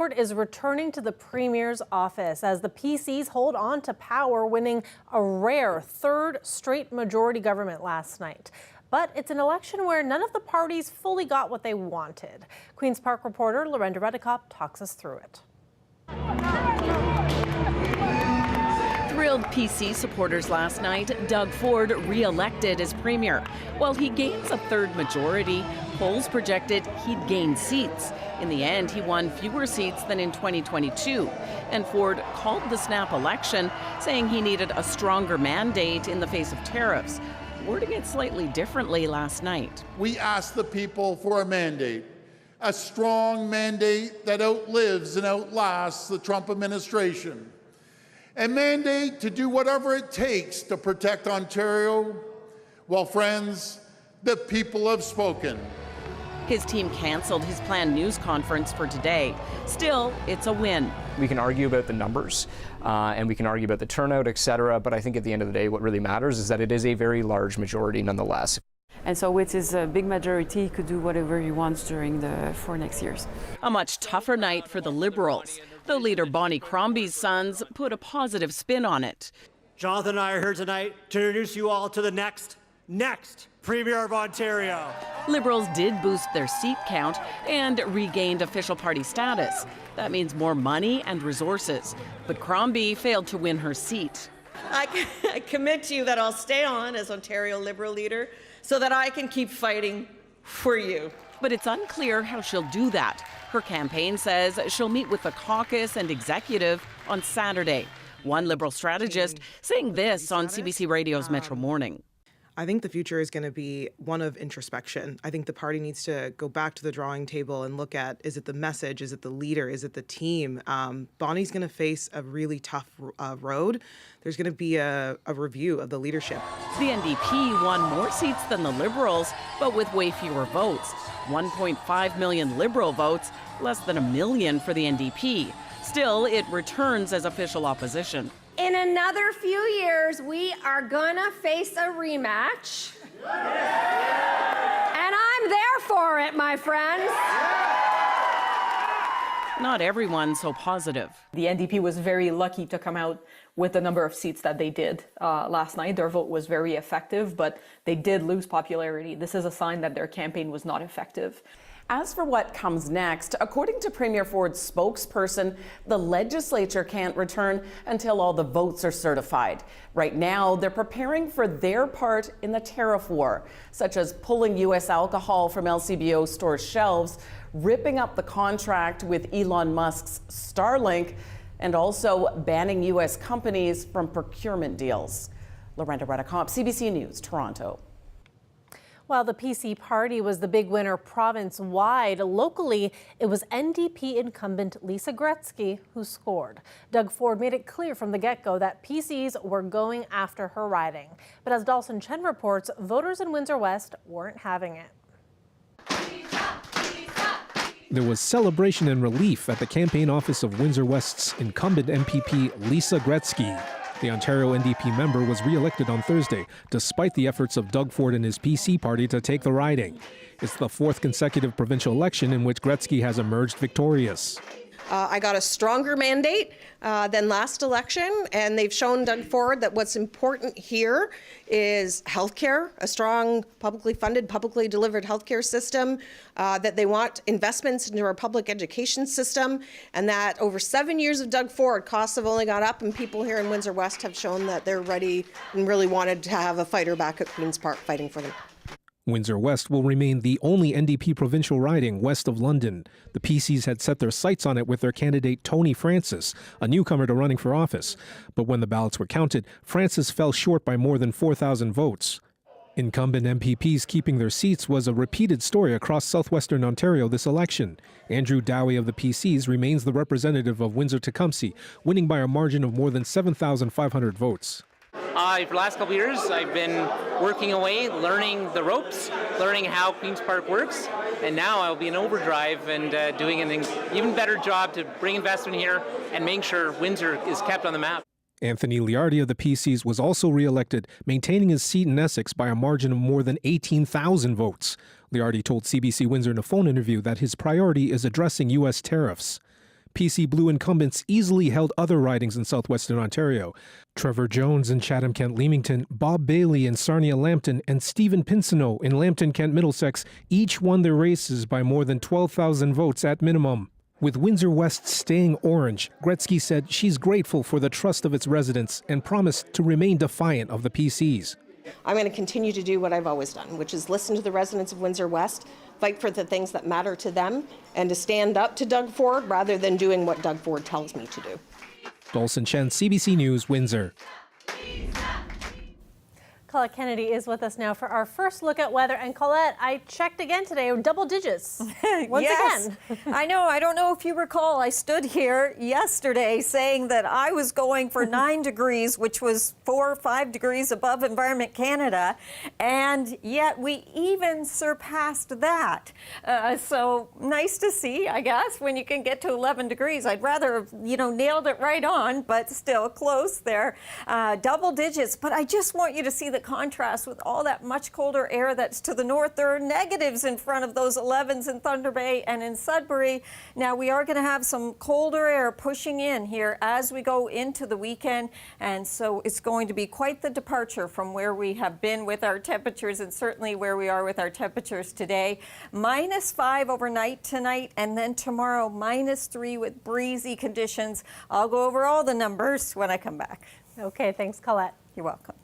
Is returning to the Premier's office as the PCs hold on to power, winning a rare third straight majority government last night. But it's an election where none of the parties fully got what they wanted. Queen's Park reporter Lorenda Redicop talks us through it. Thrilled PC supporters last night, Doug Ford re-elected as Premier. While he gains a third majority, polls projected he'd gain seats. In the end, he won fewer seats than in 2022. And Ford called the snap election, saying he needed a stronger mandate in the face of tariffs, wording it slightly differently last night. We asked the people for a strong mandate that outlives and outlasts the Trump administration. A mandate to do whatever it takes to protect Ontario. Well, friends, the people have spoken. His team canceled his planned news conference for today. Still, it's a win. We can argue about the numbers and we can argue about the turnout, etc. But I think at the end of the day, what really matters is that it is a very large majority nonetheless. And so with his big majority, he could do whatever he wants during the 4 next years. A much tougher night for the Liberals, though leader Bonnie Crombie's sons put a positive spin on it. Jonathan and I are here tonight to introduce you all to the next Premier of Ontario. Liberals did boost their seat count and regained official party status. That means more money and resources. But Crombie failed to win her seat. I commit to you that I'll stay on as Ontario Liberal leader so that I can keep fighting for you. But it's unclear how she'll do that. Her campaign says she'll meet with the caucus and executive on Saturday. One Liberal strategist saying this on CBC Radio's Metro Morning. I think the future is going to be one of introspection. I think the party needs to go back to the drawing table and look at, is it the message, is it the leader, is it the team? Bonnie's going to face a really tough road. There's going to be a review of the leadership. The NDP won more seats than the Liberals, but with way fewer votes. 1.5 million Liberal votes, less than 1 million for the NDP. Still, it returns as official opposition. In another few years, we are gonna face a rematch. And I'm there for it, my friends. Not everyone so positive. The NDP was very lucky to come out with the number of seats that they did last night. Their vote was very effective, but they did lose popularity. This is a sign that their campaign was not effective. As for what comes next, according to Premier Ford's spokesperson, the legislature can't return until all the votes are certified. Right now, they're preparing for their part in the tariff war, such as pulling U.S. alcohol from LCBO store shelves, ripping up the contract with Elon Musk's Starlink, and also banning U.S. companies from procurement deals. Lorenda Redicop, CBC News, Toronto. While the PC party was the big winner province-wide, locally it was NDP incumbent Lisa Gretzky who scored. Doug Ford made it clear from the get-go that PCs were going after her riding. But as Dawson Chen reports, voters in Windsor West weren't having it. There was celebration and relief at the campaign office of Windsor West's incumbent MPP Lisa Gretzky. The Ontario NDP member was re-elected on Thursday, despite the efforts of Doug Ford and his PC party to take the riding. It's the 4th consecutive provincial election in which Gretzky has emerged victorious. I got a stronger mandate than last election, and they've shown Doug Ford that what's important here is healthcare, a strong, publicly funded, publicly delivered healthcare system, that they want investments into our public education system, and that over 7 years of Doug Ford, costs have only gone up, and people here in Windsor West have shown that they're ready and really wanted to have a fighter back at Queen's Park fighting for them. Windsor West will remain the only NDP provincial riding west of London. The PCs had set their sights on it with their candidate Tony Francis, a newcomer to running for office. But when the ballots were counted, Francis fell short by more than 4,000 votes. Incumbent MPPs keeping their seats was a repeated story across southwestern Ontario this election. Andrew Dowie of the PCs remains the representative of Windsor-Tecumseh, winning by a margin of more than 7,500 votes. For the last couple of years, I've been working away, learning the ropes, learning how Queen's Park works, and now I'll be in overdrive and doing an even better job to bring investment here and making sure Windsor is kept on the map. Anthony Liardi of the PCs was also re-elected, maintaining his seat in Essex by a margin of more than 18,000 votes. Liardi told CBC Windsor in a phone interview that his priority is addressing U.S. tariffs. PC Blue incumbents easily held other ridings in southwestern Ontario. Trevor Jones in Chatham-Kent-Leamington, Bob Bailey in Sarnia-Lambton, and Stephen Pinsoneau in Lambton-Kent-Middlesex each won their races by more than 12,000 votes at minimum. With Windsor West staying orange, Gretzky said she's grateful for the trust of its residents and promised to remain defiant of the PCs. I'm going to continue to do what I've always done, which is listen to the residents of Windsor West, fight for the things that matter to them, and to stand up to Doug Ford rather than doing what Doug Ford tells me to do. Dolson Chen, CBC News, Windsor. Colette Kennedy is with us now for our first look at weather. And Colette, I checked again today, double digits once again. I know. I don't know if you recall, I stood here yesterday saying that I was going for 9 degrees, which was 4 or 5 degrees above Environment Canada, and yet we even surpassed that. So nice to see, I guess, when you can get to 11 degrees. I'd rather have, nailed it right on, but still close there. Double digits, but I just want you to see the contrast with all that much colder air that's to the north. There are negatives in front of those 11s in Thunder Bay and in Sudbury. Now we are going to have some colder air pushing in here as we go into the weekend, and so it's going to be quite the departure from where we have been with our temperatures and certainly where we are with our temperatures today. -5 overnight tonight, and then tomorrow -3 with breezy conditions. I'll go over all the numbers when I come back. Okay, thanks, Colette. You're welcome.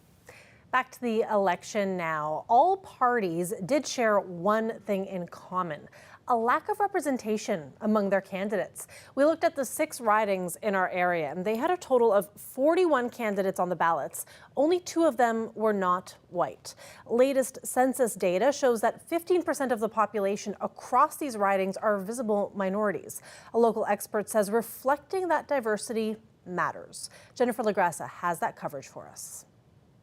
Back to the election now. All parties did share one thing in common: a lack of representation among their candidates. We looked at the 6 ridings in our area, and they had a total of 41 candidates on the ballots. Only 2 of them were not white. Latest census data shows that 15% of the population across these ridings are visible minorities. A local expert says reflecting that diversity matters. Jennifer LaGrassa has that coverage for us.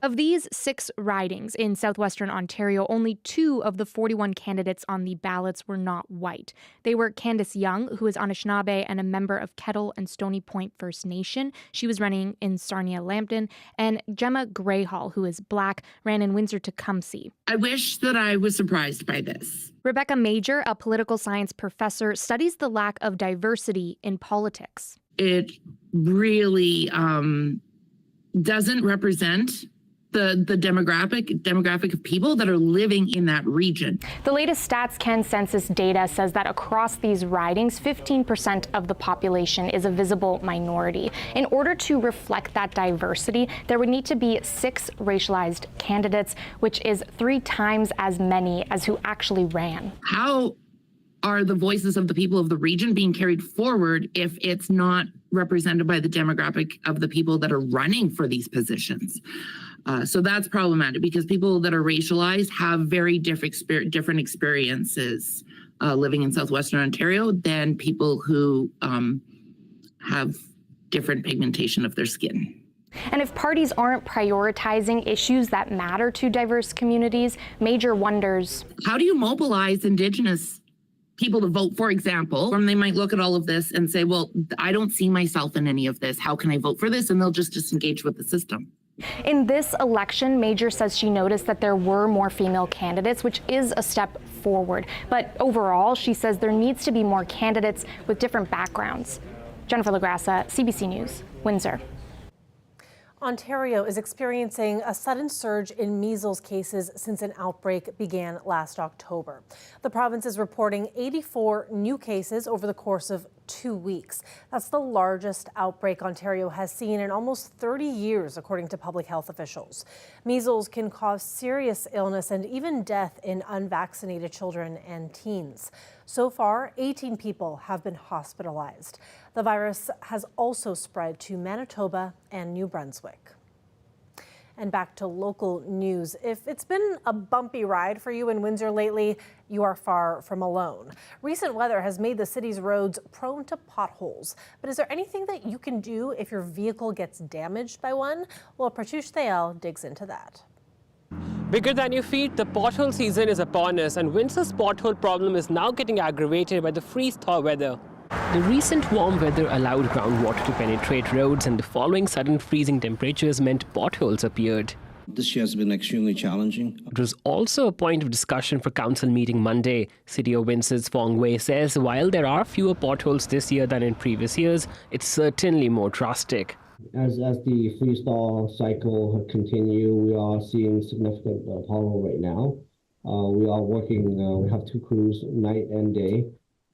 Of these 6 ridings in southwestern Ontario, only 2 of the 41 candidates on the ballots were not white. They were Candace Young, who is Anishinaabe and a member of Kettle and Stony Point First Nation. She was running in Sarnia-Lambton. And Gemma Grayhall, who is Black, ran in Windsor-Tecumseh. I wish that I was surprised by this. Rebecca Major, a political science professor, studies the lack of diversity in politics. It really doesn't represent the demographic of people that are living in that region. The latest Stats Can census data says that across these ridings, 15% of the population is a visible minority. In order to reflect that diversity, there would need to be 6 racialized candidates, which is 3 times as many as who actually ran. How are the voices of the people of the region being carried forward if it's not represented by the demographic of the people that are running for these positions? So that's problematic because people that are racialized have very different experiences living in southwestern Ontario than people who have different pigmentation of their skin. And if parties aren't prioritizing issues that matter to diverse communities, Major wonders, how do you mobilize Indigenous people to vote, for example? And they might look at all of this and say, well, I don't see myself in any of this. How can I vote for this? And they'll just disengage with the system. In this election, Major says she noticed that there were more female candidates, which is a step forward. But overall, she says there needs to be more candidates with different backgrounds. Jennifer LaGrassa, CBC News, Windsor. Ontario is experiencing a sudden surge in measles cases since an outbreak began last October. The province is reporting 84 new cases over the course of 2 weeks. That's the largest outbreak Ontario has seen in almost 30 years, according to public health officials. Measles can cause serious illness and even death in unvaccinated children and teens. So far, 18 people have been hospitalized. The virus has also spread to Manitoba and New Brunswick. And back to local news. If it's been a bumpy ride for you in Windsor lately, you are far from alone. Recent weather has made the city's roads prone to potholes. But is there anything that you can do if your vehicle gets damaged by one? Well, Pratyush Thayal digs into that. Bigger than your feet, the pothole season is upon us, and Windsor's pothole problem is now getting aggravated by the freeze-thaw weather. The recent warm weather allowed groundwater to penetrate roads, and the following sudden freezing temperatures meant potholes appeared. This year has been extremely challenging. It was also a point of discussion for council meeting Monday. City of Windsor's Fong Wei says while there are fewer potholes this year than in previous years, it's certainly more drastic. As the freeze-thaw cycle continue, we are seeing significant pothole right now. We are working. We have 2 crews, night and day,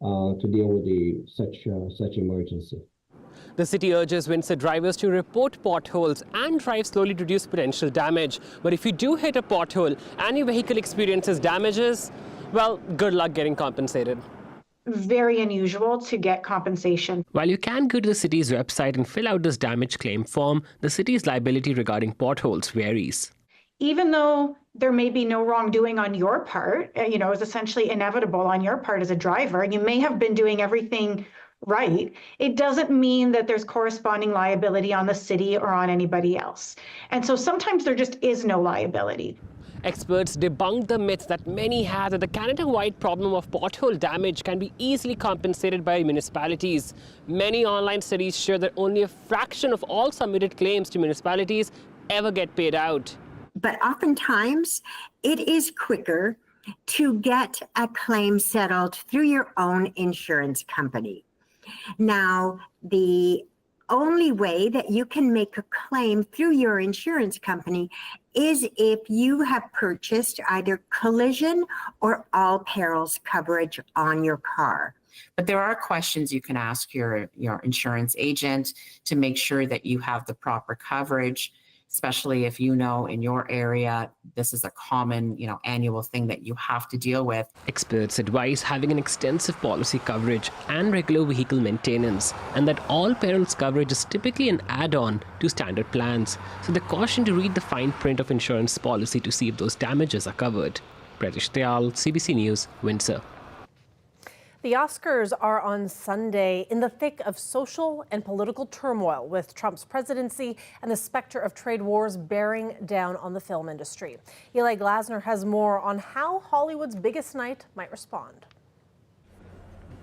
to deal with such emergency. The city urges Windsor drivers to report potholes and drive slowly to reduce potential damage. But if you do hit a pothole and your vehicle experiences damages, well, good luck getting compensated. Very unusual to get compensation. While you can go to the city's website and fill out this damage claim form, the city's liability regarding potholes varies. Even though there may be no wrongdoing on your part, is essentially inevitable on your part as a driver, and you may have been doing everything right, it doesn't mean that there's corresponding liability on the city or on anybody else. And so sometimes there just is no liability. Experts debunk the myth that many have that the Canada-wide problem of pothole damage can be easily compensated by municipalities. Many online studies show that only a fraction of all submitted claims to municipalities ever get paid out. But oftentimes, it is quicker to get a claim settled through your own insurance company. Now, the only way that you can make a claim through your insurance company is if you have purchased either collision or all perils coverage on your car. But there are questions you can ask your insurance agent to make sure that you have the proper coverage, especially if you know in your area this is a common, annual thing that you have to deal with. Experts advise having an extensive policy coverage and regular vehicle maintenance, and that all perils coverage is typically an add-on to standard plans. So they caution to read the fine print of insurance policy to see if those damages are covered. Pratish Dayal, CBC News, Windsor. The Oscars are on Sunday in the thick of social and political turmoil, with Trump's presidency and the specter of trade wars bearing down on the film industry. Eli Glasner has more on how Hollywood's biggest night might respond.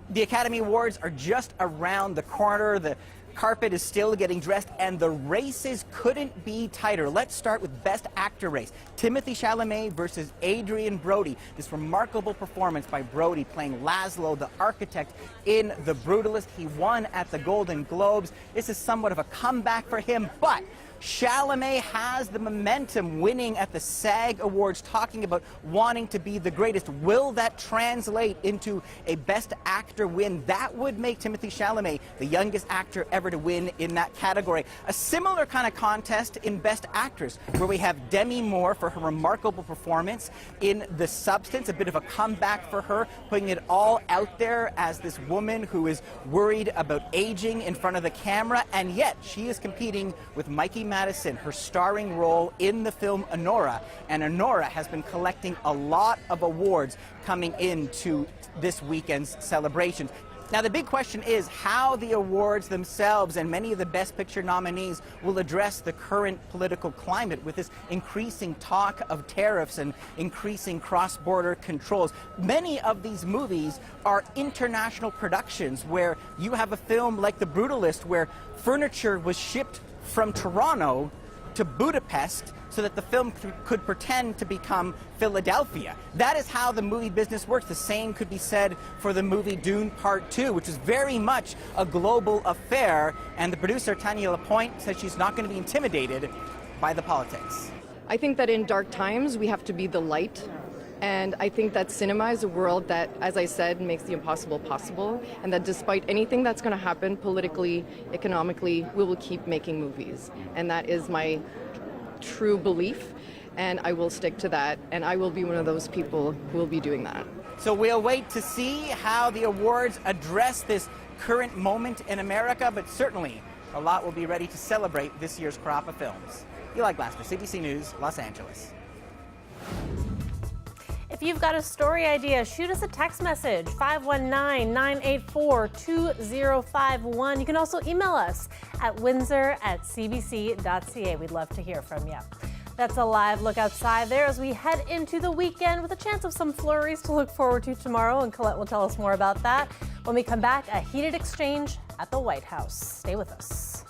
The Academy Awards are just around the corner. The carpet is still getting dressed, and the races couldn't be tighter. Let's start with Best Actor race. Timothée Chalamet versus Adrien Brody. This remarkable performance by Brody playing Laszlo, the architect in The Brutalist. He won at the Golden Globes. This is somewhat of a comeback for him, but Chalamet has the momentum, winning at the SAG Awards, talking about wanting to be the greatest. Will that translate into a Best Actor win? That would make Timothée Chalamet the youngest actor ever to win in that category. A similar kind of contest in Best Actress, where we have Demi Moore for her remarkable performance in The Substance, a bit of a comeback for her, putting it all out there as this woman who is worried about aging in front of the camera, and yet she is competing with Mikey Madison, her starring role in the film Honora, and Honora has been collecting a lot of awards coming into this weekend's celebrations. Now, the big question is how the awards themselves and many of the Best Picture nominees will address the current political climate with this increasing talk of tariffs and increasing cross-border controls. Many of these movies are international productions where you have a film like The Brutalist where furniture was shipped from Toronto to Budapest so that the film could pretend to become Philadelphia. That is how the movie business works. The same could be said for the movie Dune Part 2, which is very much a global affair, and the producer, Tanya Lapointe, says she's not going to be intimidated by the politics. I think that in dark times, we have to be the light. And I think that cinema is a world that, as I said, makes the impossible possible, and that despite anything that's going to happen politically, economically, we will keep making movies. And that is my true belief, and I will stick to that, and I will be one of those people who will be doing that. So we'll wait to see how the awards address this current moment in America, but certainly a lot will be ready to celebrate this year's crop of films. Eli Glasner, CBC News, Los Angeles. If you've got a story idea, shoot us a text message, 519-984-2051. You can also email us at windsor@cbc.ca. We'd love to hear from you. That's a live look outside there as we head into the weekend with a chance of some flurries to look forward to tomorrow, and Colette will tell us more about that. When we come back, a heated exchange at the White House. Stay with us.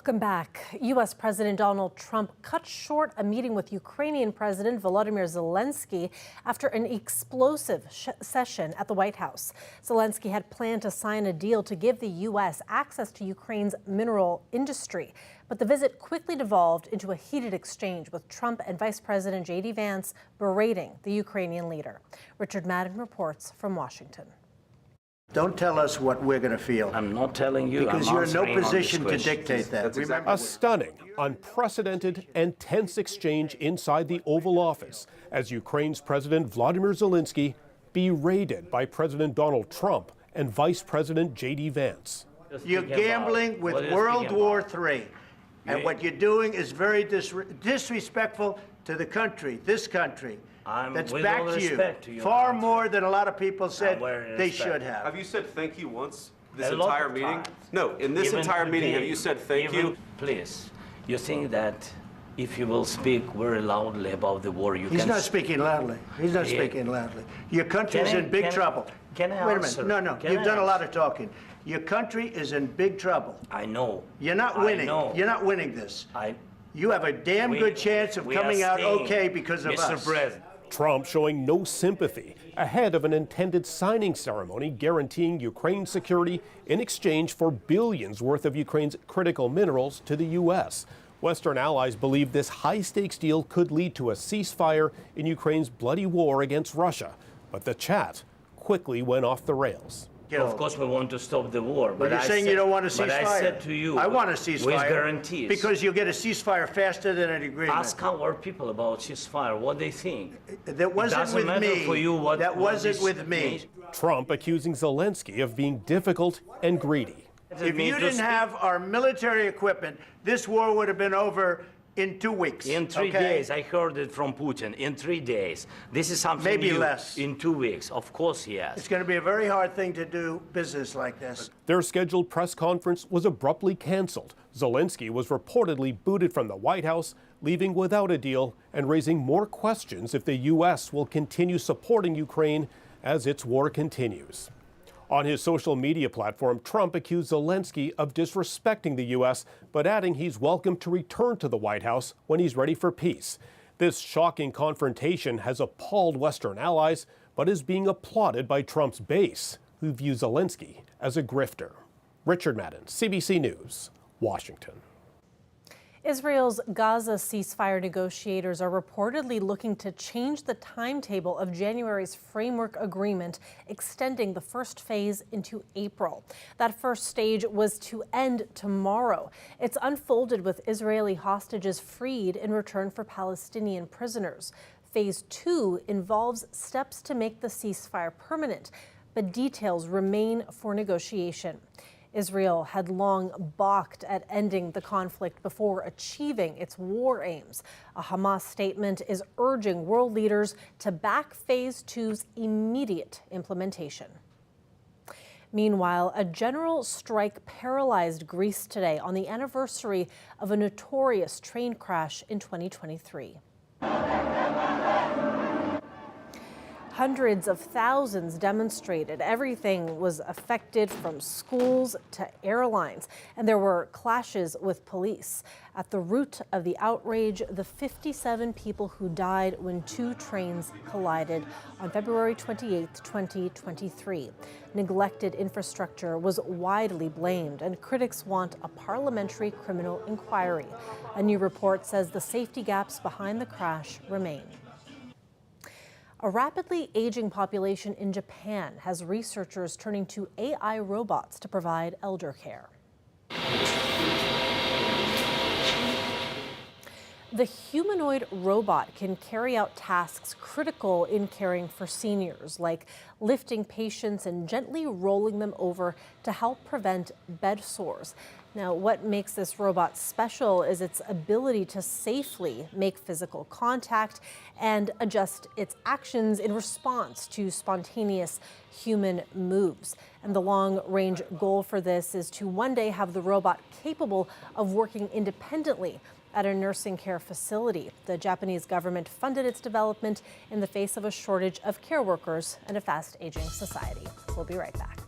Welcome back. U.S. President Donald Trump cut short a meeting with Ukrainian President Volodymyr Zelenskyy after an explosive session at the White House. Zelenskyy had planned to sign a deal to give the U.S. access to Ukraine's mineral industry. But the visit quickly devolved into a heated exchange with Trump and Vice President J.D. Vance berating the Ukrainian leader. Richard Madden reports from Washington. Don't tell us what we're going to feel. I'm not telling you. Because you're in no position to dictate that. A stunning, unprecedented, and tense exchange inside the Oval Office as Ukraine's President Volodymyr Zelenskyy berated by President Donald Trump and Vice President J.D. Vance. You're gambling with World War III. And what you're doing is very disrespectful to the country, this country. That's back to you, far more than a lot of people said they should have. Have you said thank you once this entire meeting? No, in this entire meeting, have you said thank you? Please, you think that if you will speak very loudly about the war, He's not speaking loudly. He's not speaking loudly. Your country is in big trouble. Can I Wait a answer? minute. No, you've done a lot of talking. Your country is in big trouble. I know. You're not winning. You're not winning this. You have a damn good chance of coming out okay because of us. Mr. President. Trump showing no sympathy ahead of an intended signing ceremony guaranteeing Ukraine's security in exchange for billions worth of Ukraine's critical minerals to the U.S. Western allies believe this high-stakes deal could lead to a ceasefire in Ukraine's bloody war against Russia. But the chat quickly went off the rails. Of course, we want to stop the war. But you're saying you don't want a ceasefire. But I said to you, I want a ceasefire. With guarantees. Because you'll get a ceasefire faster than an agreement. Ask our people about ceasefire, what they think. That wasn't with me. For you what, that wasn't with me. Means. Trump accusing Zelenskyy of being difficult and greedy. If you didn't have our military equipment, this war would have been over in 2 weeks. In 3 days, I heard it from Putin. In 3 days. This is something maybe new. Less. In 2 weeks, of course, yes. It's going to be a very hard thing to do business like this. Their scheduled press conference was abruptly canceled. Zelenskyy was reportedly booted from the White House, leaving without a deal and raising more questions if the U.S. will continue supporting Ukraine as its war continues. On his social media platform, Trump accused Zelenskyy of disrespecting the U.S., but adding he's welcome to return to the White House when he's ready for peace. This shocking confrontation has appalled Western allies, but is being applauded by Trump's base, who view Zelenskyy as a grifter. Richard Madden, CBC News, Washington. Israel's Gaza ceasefire negotiators are reportedly looking to change the timetable of January's framework agreement, extending the first phase into April. That first stage was to end tomorrow. It's unfolded with Israeli hostages freed in return for Palestinian prisoners. Phase 2 involves steps to make the ceasefire permanent, but details remain for negotiation. Israel had long balked at ending the conflict before achieving its war aims. A Hamas statement is urging world leaders to back Phase 2's immediate implementation. Meanwhile, a general strike paralyzed Greece today on the anniversary of a notorious train crash in 2023. Hundreds of thousands demonstrated. Everything was affected from schools to airlines, and there were clashes with police. At the root of the outrage, the 57 people who died when 2 trains collided on February 28, 2023. Neglected infrastructure was widely blamed, and critics want a parliamentary criminal inquiry. A new report says the safety gaps behind the crash remain. A rapidly aging population in Japan has researchers turning to AI robots to provide elder care. The humanoid robot can carry out tasks critical in caring for seniors, like lifting patients and gently rolling them over to help prevent bed sores. Now, what makes this robot special is its ability to safely make physical contact and adjust its actions in response to spontaneous human moves. And the long-range goal for this is to one day have the robot capable of working independently at a nursing care facility. The Japanese government funded its development in the face of a shortage of care workers and a fast-aging society. We'll be right back.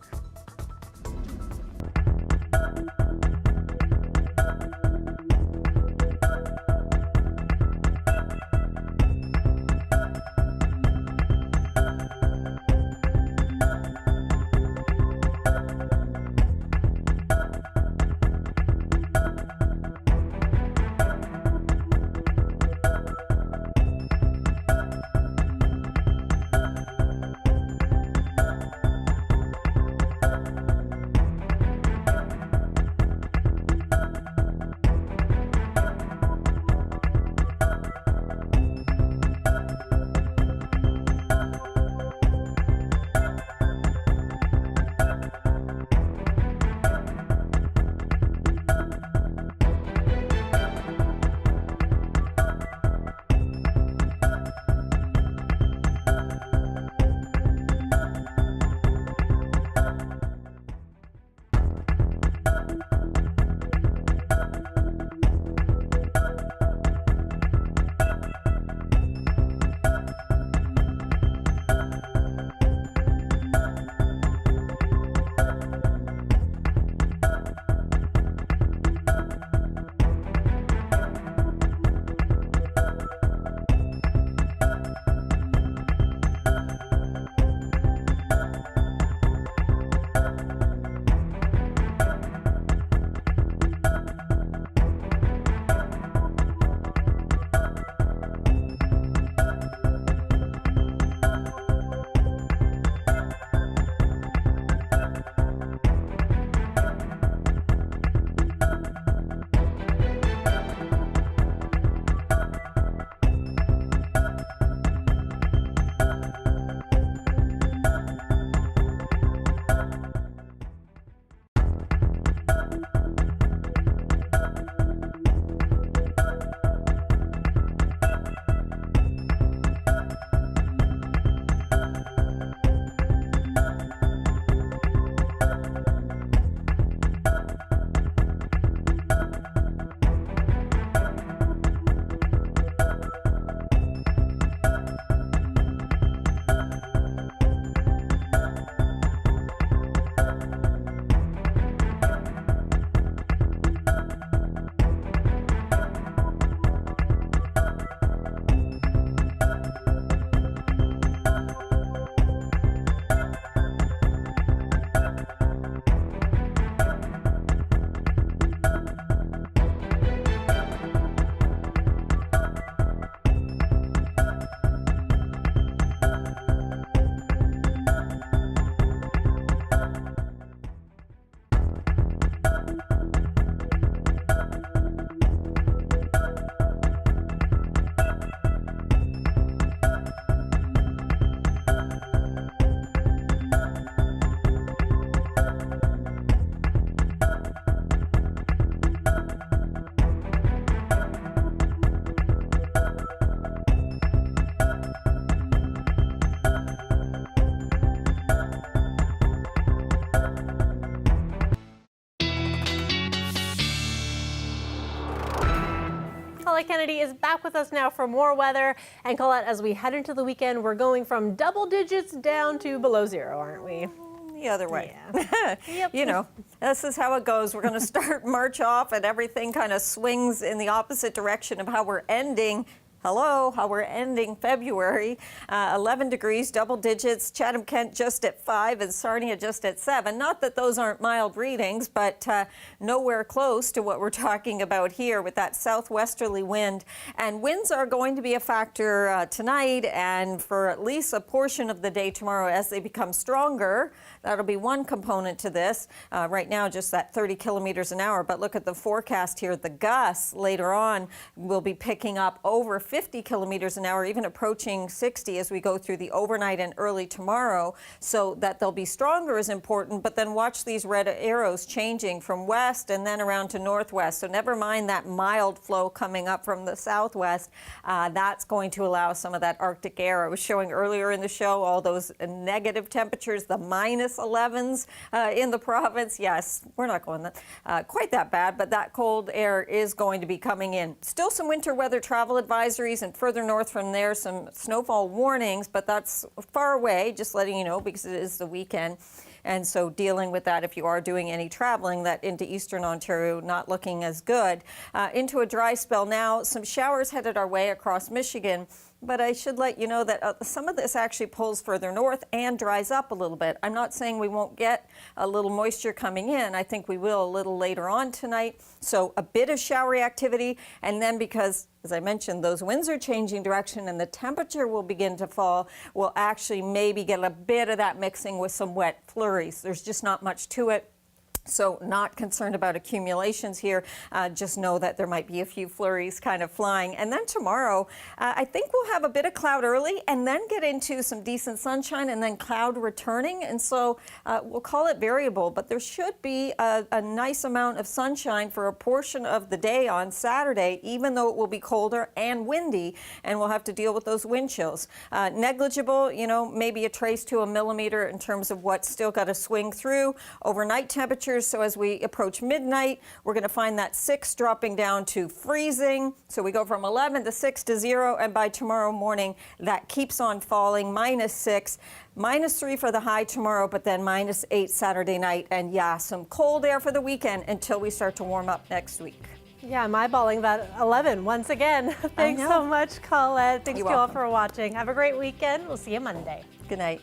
Colette Kennedy is back with us now for more weather. And Colette, as we head into the weekend, we're going from double digits down to below zero, aren't we? The other way. Yeah. Yep. You know, this is how it goes. We're going to start March off and everything kind of swings in the opposite direction of how we're ending. How we're ending February. 11 degrees, double digits. Chatham-Kent just at 5 and Sarnia just at 7. Not that those aren't mild readings, but nowhere close to what we're talking about here with that southwesterly wind. And winds are going to be a factor tonight and for at least a portion of the day tomorrow as they become stronger. That'll be one component to this. Right now, just that 30 kilometers an hour. But look at the forecast here. The gusts later on will be picking up over 50 kilometers an hour, even approaching 60 as we go through the overnight and early tomorrow. So that they'll be stronger is important, but then watch these red arrows changing from west and then around to northwest. So never mind that mild flow coming up from the southwest. That's going to allow some of that Arctic air. I was showing earlier in the show all those negative temperatures, the minus 11s in the province. Yes, we're not going quite that bad, but that cold air is going to be coming in. Still some winter weather travel advisories, and further north from there, some snowfall warnings, but that's far away, just letting you know because it is the weekend. And so dealing with that if you are doing any traveling that into eastern Ontario, not looking as good. Into a dry spell now, some showers headed our way across Michigan. But I should let you know that some of this actually pulls further north and dries up a little bit. I'm not saying we won't get a little moisture coming in. I think we will a little later on tonight. So a bit of showery activity. And then because, as I mentioned, those winds are changing direction and the temperature will begin to fall, we'll actually maybe get a bit of that mixing with some wet flurries. There's just not much to it. So not concerned about accumulations here. Just know that there might be a few flurries kind of flying. And then tomorrow, I think we'll have a bit of cloud early and then get into some decent sunshine and then cloud returning. And so we'll call it variable, but there should be a nice amount of sunshine for a portion of the day on Saturday, even though it will be colder and windy, and we'll have to deal with those wind chills. Negligible, you know, maybe a trace to a millimeter in terms of what's still got to swing through. Overnight temperatures. So as we approach midnight, we're going to find that 6 dropping down to freezing. So we go from 11 to 6 to 0. And by tomorrow morning, that keeps on falling, -6. -3 for the high tomorrow, but then -8 Saturday night. And yeah, some cold air for the weekend until we start to warm up next week. Yeah, I'm eyeballing that 11 once again. Thanks so much, Colette. Thanks to you all for watching. Have a great weekend. We'll see you Monday. Good night.